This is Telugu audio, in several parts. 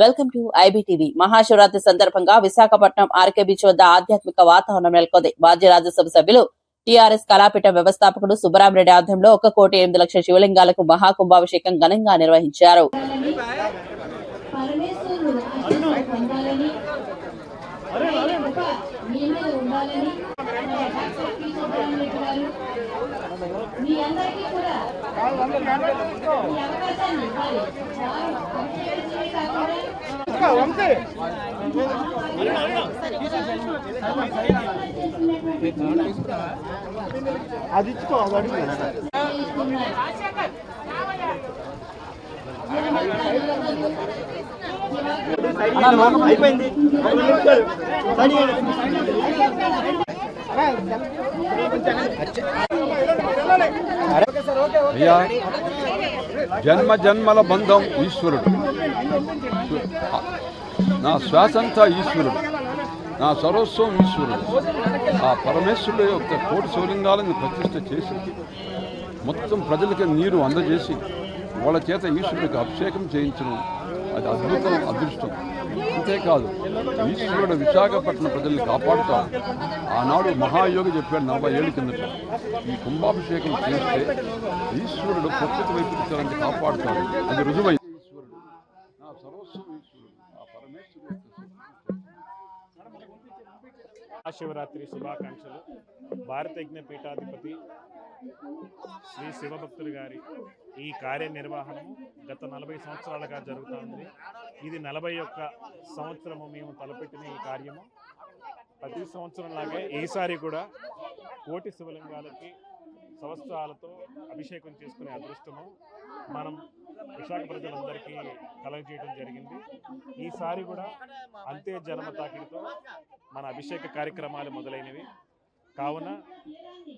Welcome to IBTV. మహాశివరాత్రి సందర్భంగా విశాఖపట్నం ఆర్కే బీచ్ వద్ద ఆధ్యాత్మిక వాతావరణం నెలకొంది. మాజీ రాజ్యసభ సభ్యులు టీఆర్ఎస్ కళాపీఠం వ్యవస్థాపకుడు సుబ్బరామిరెడ్డి ఆధ్వర్యంలో 1,08,00,000 శివలింగాలకు మహాకుంభాభిషేకం ఘనంగా నిర్వహించారు. జన్మ జన్మల బంధం ఈశ్వరుడు, నా శ్వాసంతా ఈశ్వరుడు, నా సర్వస్వం ఈశ్వరుడు. ఆ పరమేశ్వరుడు యొక్క కోటి శివలింగాలను ప్రతిష్ఠ చేసి మొత్తం ప్రజలకి నీరు అందజేసి వాళ్ళ చేత ఈశ్వరుడికి అభిషేకం చేయించడం అది అద్భుతం, అదృష్టం. అంతేకాదు ఈశ్వరుడు విశాఖపట్నం ప్రజల్ని కాపాడుతాడు. ఆనాడు మహాయోగి చెప్పాడు 40 ఏళ్ళ కిందట, ఈ కుంభాభిషేకం చేస్తే ఈశ్వరుడు ప్రకృతి వైపు కాపాడుతాడు. అది రుజువైంది. ఈశ్వరుడు నా సర్వస్వం ఈశ్వరుడు, ఆ పరమేశ్వరుడు. మహాశివరాత్రి శుభాకాంక్షలు. భారత యజ్ఞ పీఠాధిపతి శ్రీ శివభక్తులు గారి ఈ కార్యనిర్వహణము గత 40 సంవత్సరాలుగా జరుగుతుంది. ఇది 41 సంవత్సరము మేము తలపెట్టిన ఈ కార్యము. ప్రతి సంవత్సరం లాగే ఈసారి కూడా కోటి శివలింగాలకి సంవత్సరాలతో అభిషేకం చేసుకునే అదృష్టము మనం విశాఖ ప్రజలందరికీ కలగజేయడం జరిగింది. ఈసారి కూడా అంతే జన్మ తాకిడితో మన అభిషేక కార్యక్రమాలు మొదలైనవి కావున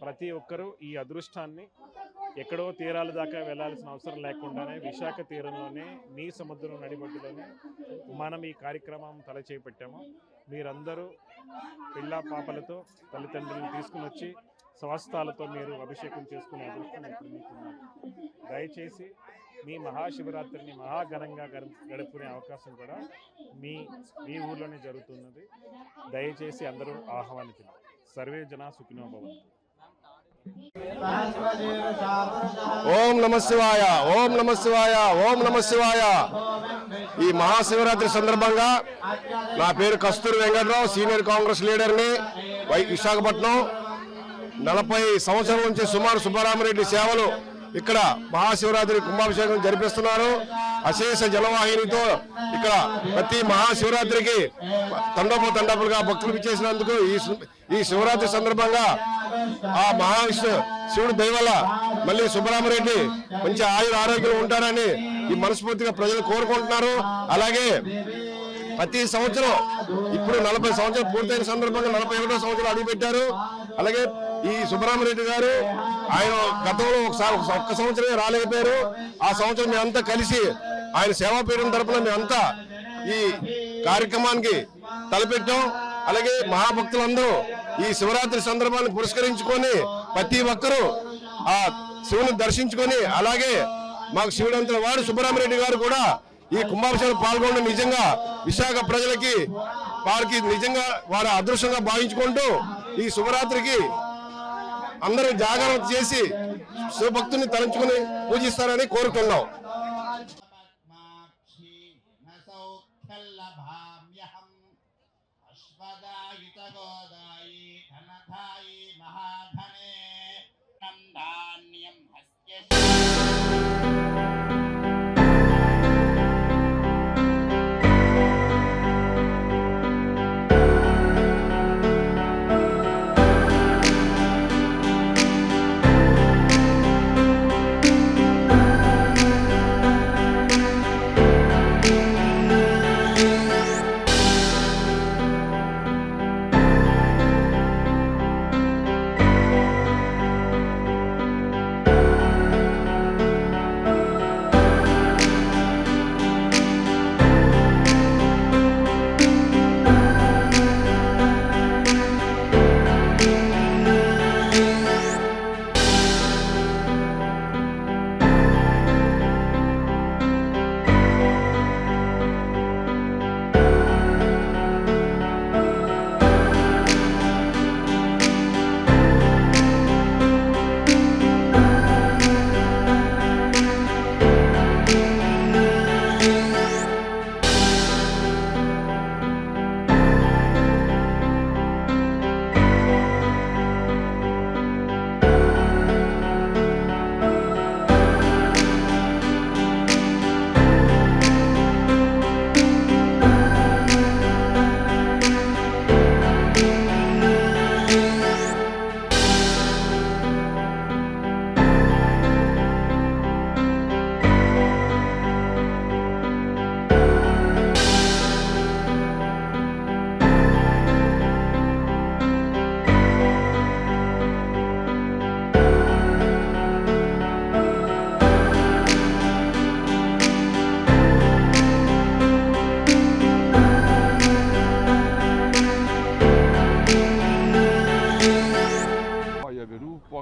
ప్రతి ఒక్కరూ ఈ అదృష్టాన్ని ఎక్కడో తీరాల దాకా వెళ్లాల్సిన అవసరం లేకుండానే విశాఖ తీరంలోనే మీ సముద్రం నడిబొడ్డులోనే మనం ఈ కార్యక్రమం తలచేపట్టాము. మీరందరూ పిల్ల పాపలతో తల్లిదండ్రులను తీసుకుని వచ్చి స్వస్థాలతో మీరు అభిషేకం చేసుకునే అదృష్టం ఇప్పుడు మీకున్నారు. దయచేసి మీ మహాశివరాత్రిని మహాఘనంగా గడుపుకునే అవకాశం కూడా మీ ఊర్లోనే జరుగుతున్నది. దయచేసి అందరూ ఆహ్వానితులు. సర్వే జనా సుఖినో భవంతు. ఓం నమ శివాయ, ఓం నమ శివాయ, ఓం నమ శివాయ. ఈ మహాశివరాత్రి సందర్భంగా నా పేరు కస్తూరి వెంకటరావు, సీనియర్ కాంగ్రెస్ లీడర్ని, విశాఖపట్నం. 40 సంవత్సరాల నుంచి సుమారు సుబ్బరామిరెడ్డి సేవలు ఇక్కడ మహాశివరాత్రి కుంభాభిషేకం జరిపిస్తున్నారు. అశేష జలవాహినితో ఇక్కడ ప్రతి మహాశివరాత్రికి తండోపతండాపులుగా భక్తులు చేసినందుకు ఈ శివరాత్రి సందర్భంగా ఆ మహావిష్ణు శివుడు దయవల్ల మళ్ళీ సుబ్బరామిరెడ్డి మంచి ఆయుర ఆరోగ్యం ఉంటారని ఈ మనస్ఫూర్తిగా ప్రజలు కోరుకుంటున్నారు. అలాగే ప్రతి సంవత్సరం ఇప్పుడు 40 సంవత్సరాలు పూర్తయిన సందర్భంగా 41వ సంవత్సరం అడుగుపెట్టారు. అలాగే ఈ సుబ్బరామిరెడ్డి గారు ఆయన గతంలో ఒక్క సంవత్సరమే రాలేకపోయారు. ఆ సంవత్సరం మేమంతా కలిసి ఆయన సేవాపీఠం తరఫున మేమంతా ఈ కార్యక్రమానికి తలపెట్టాం. అలాగే మహాభక్తులందరూ ఈ శివరాత్రి సందర్భాన్ని పురస్కరించుకొని ప్రతి ఒక్కరూ ఆ శివుని దర్శించుకొని, అలాగే మాకు శివుడంతటి వాడు సుబ్బరామిరెడ్డి గారు కూడా ఈ కుంభాభిషేకంలో పాల్గొనడం నిజంగా విశాఖ ప్రజలకి వారికి నిజంగా వారి అదృష్టంగా భావించుకుంటూ ఈ శుభరాత్రికి అందరూ జాగరణ చేసి శివభక్తుని తలంచుకుని పూజిస్తారని కోరుతున్నాం.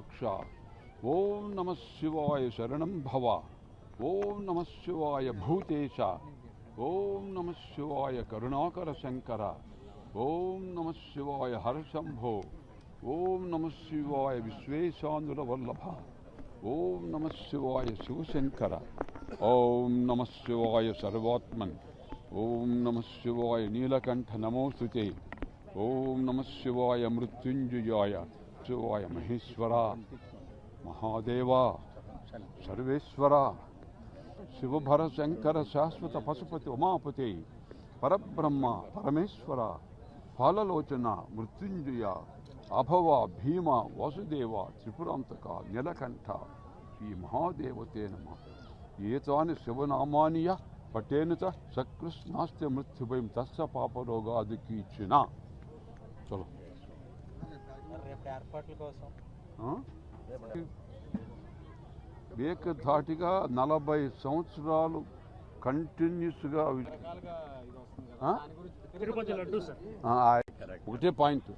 రక్ష. ఓం నమః శివాయ శరణం భవ. ఓం నమః శివాయ భూతేశ. ఓం నమః శివాయ కరుణాకర శంకర. ఓం నమః శివాయ హరశంభో. ఓం నమః శివాయ విశ్వేశాంధ్ర వల్లభ. ఓం నమః శివాయ శివశంకర. ఓం నమః శివాయ సర్వాత్మన్. ఓం నమః శివాయ నీలకంఠ నమోస్తుతే. ఓం నమః శివాయ మృత్యుంజయాయ. శివాయ మహేశ్వర, మహాదేవ, సర్వేశ్వర, శివభర శంకర శాశ్వత పశుపతి ఉమాపతి పరబ్రహ్మ పరమేశ్వర ఫాలలోచన మృత్యుంజయ అభవ భీమ వాసుదేవ త్రిపురాంతక నీలకంఠ శ్రీ మహాదేవతే నమః. ఏతాని శివనామాని పటేన చ సకృష్ణాస్తి మృత్యుభయం తస్య పాపరోగాదికీర్చిన. చలో ఏర్పాట్ల కోసం ఏకధాటిగా 40 సంవత్సరాలు కంటిన్యూస్గా తిరుపతి లడ్డు సార్. ఒకటే పాయింట్,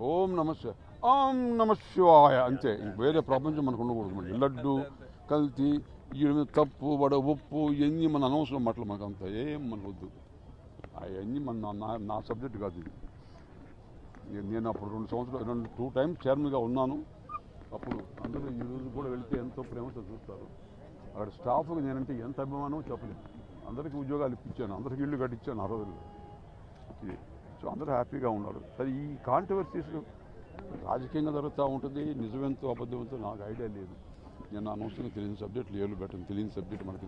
ఓం నమ శివాయ అంతే. వేరే ప్రపంచం మనకు ఉండకూడదు. మనకి లడ్డు కల్తీ ఈ తప్పు వడ ఉప్పు ఇవన్నీ మన అనవసరం మాటలు మనకు అంత ఏం మనకు వద్దు. అవన్నీ నా సబ్జెక్ట్ కాదు ఇది. నేను అప్పుడు 2 సంవత్సరాలు 2 టైమ్స్ చైర్మన్గా ఉన్నాను. అప్పుడు అందరూ ఈ రోజు కూడా వెళితే ఎంతో ప్రేమతో చూస్తారు. అక్కడ స్టాఫ్కి నేనంటే ఎంత అభిమానమో చెప్పలేదు. అందరికీ ఉద్యోగాలు ఇప్పించాను, అందరికీ ఇల్లు కట్టించాను ఆ రోజుల్లో. ఇది సో అందరూ హ్యాపీగా ఉన్నారు. సరే ఈ కాంట్రవర్సీస్ రాజకీయంగా జరుగుతూ ఉంటుంది. నిజమెంతో అబద్ధమెంతో నాకు ఐడియా లేదు. నేను అనవసరంగా తెలియని సబ్జెక్టులు ఏళ్ళు పెట్టను. తెలియని సబ్జెక్ట్ మనకి